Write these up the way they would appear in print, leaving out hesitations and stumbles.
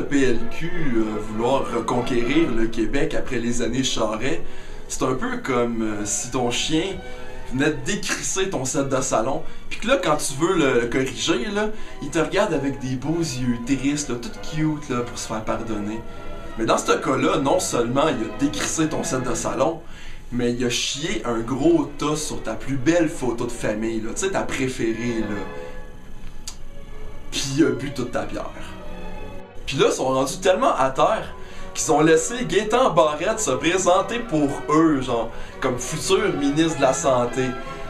PLQ vouloir reconquérir le Québec après les années Charest, c'est un peu comme si ton chien venait de décrisser ton set de salon, puis que là, quand tu veux le corriger, là, il te regarde avec des beaux yeux tristes, là, tout cute, là, pour se faire pardonner. Mais dans ce cas-là, non seulement il a décrissé ton set de salon, mais il a chié un gros tas sur ta plus belle photo de famille, là, tu sais, ta préférée, là. Puis il a bu toute ta bière. Puis là, ils sont rendus tellement à terre qu'ils ont laissé Gaétan Barrette se présenter pour eux, genre, comme futur ministre de la Santé.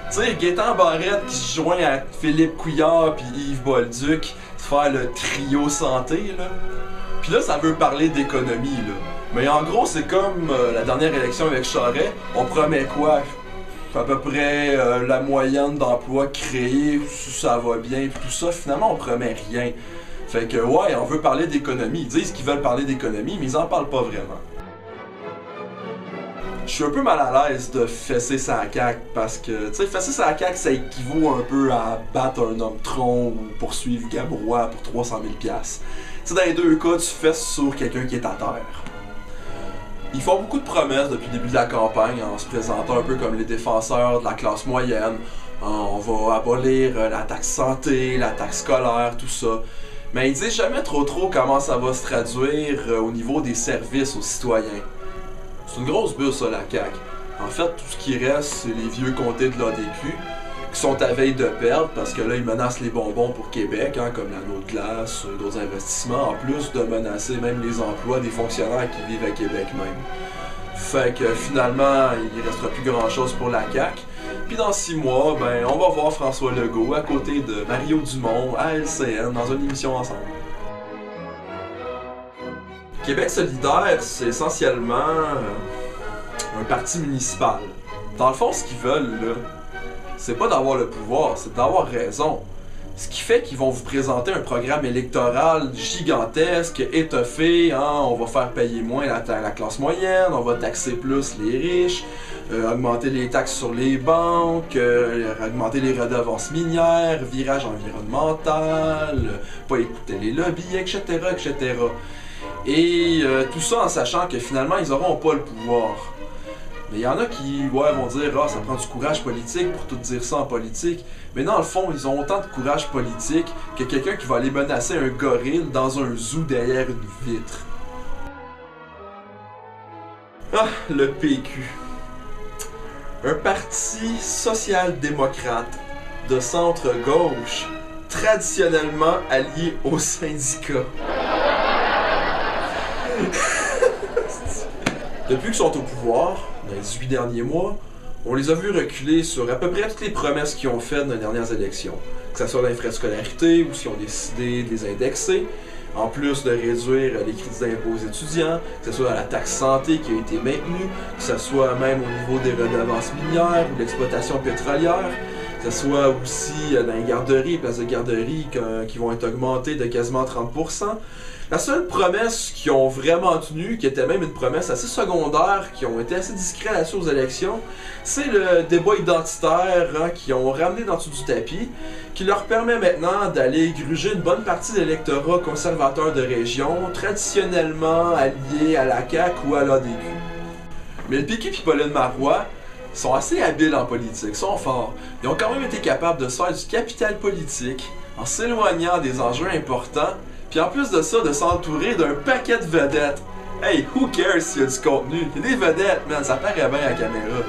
Tu sais, Gaétan Barrette qui se joint à Philippe Couillard puis Yves Bolduc, faire le trio santé, là. Puis là, ça veut parler d'économie, là. Mais en gros, c'est comme la dernière élection avec Charest, on promet quoi? À peu près la moyenne d'emplois créés, si ça va bien, puis tout ça, finalement, on promet rien. Fait que, ouais, on veut parler d'économie. Ils disent qu'ils veulent parler d'économie, mais ils en parlent pas vraiment. Je suis un peu mal à l'aise de fesser sa CAQ parce que, tu sais, fesser sa CAQ, ça équivaut un peu à battre un homme tronc ou poursuivre Gabrois pour 300 000 $. Tu sais, dans les deux cas, tu fesses sur quelqu'un qui est à terre. Ils font beaucoup de promesses depuis le début de la campagne en se présentant un peu comme les défenseurs de la classe moyenne. On va abolir la taxe santé, la taxe scolaire, tout ça. Mais ils disent jamais trop comment ça va se traduire au niveau des services aux citoyens. C'est une grosse bulle ça, la CAQ. En fait, tout ce qui reste, c'est les vieux comtés de l'ADQ qui sont à veille de perdre parce que là, ils menacent les bonbons pour Québec, hein, comme l'anneau de glace, d'autres investissements, en plus de menacer même les emplois des fonctionnaires qui vivent à Québec même. Fait que finalement, il restera plus grand chose pour la CAQ. Puis dans 6 mois, ben, on va voir François Legault à côté de Mario Dumont à LCN dans une émission ensemble. Québec solidaire, c'est essentiellement un parti municipal. Dans le fond, ce qu'ils veulent, là, c'est pas d'avoir le pouvoir, c'est d'avoir raison. Ce qui fait qu'ils vont vous présenter un programme électoral gigantesque, étoffé, hein, on va faire payer moins la classe moyenne, on va taxer plus les riches, augmenter les taxes sur les banques, augmenter les redevances minières, virage environnemental, pas écouter les lobbies, etc., etc. Et tout ça en sachant que finalement, ils n'auront pas le pouvoir. Mais il y en a qui vont dire « Ah, ça prend du courage politique pour tout dire ça en politique. » Mais dans le fond, ils ont autant de courage politique que quelqu'un qui va aller menacer un gorille dans un zoo derrière une vitre. Ah, le PQ. Un parti social-démocrate de centre-gauche, traditionnellement allié aux syndicats. Depuis qu'ils sont au pouvoir, dans les 18 derniers mois, on les a vus reculer sur à peu près toutes les promesses qu'ils ont faites dans les dernières élections. Que ce soit dans les frais de scolarité ou s'ils ont décidé de les indexer, en plus de réduire les crédits d'impôt aux étudiants, que ce soit dans la taxe santé qui a été maintenue, que ce soit même au niveau des redevances minières ou de l'exploitation pétrolière, que ce soit aussi dans les garderies, les places de garderie qui vont être augmentées de quasiment 30%. La seule promesse qu'ils ont vraiment tenue, qui était même une promesse assez secondaire, qui ont été assez discrets là-dessus aux élections, c'est le débat identitaire qu'ils ont ramené dans dessous du tapis, qui leur permet maintenant d'aller gruger une bonne partie de l'électorat conservateur de région, traditionnellement allié à la CAQ ou à l'ADQ. Mais le PQ et Pauline Marois sont assez habiles en politique, sont forts. Ils ont quand même été capables de se faire du capital politique en s'éloignant des enjeux importants. Puis en plus de ça, de s'entourer d'un paquet de vedettes. Hey, who cares s'il y a du contenu? Il y a des vedettes, man, ça paraît bien à la caméra.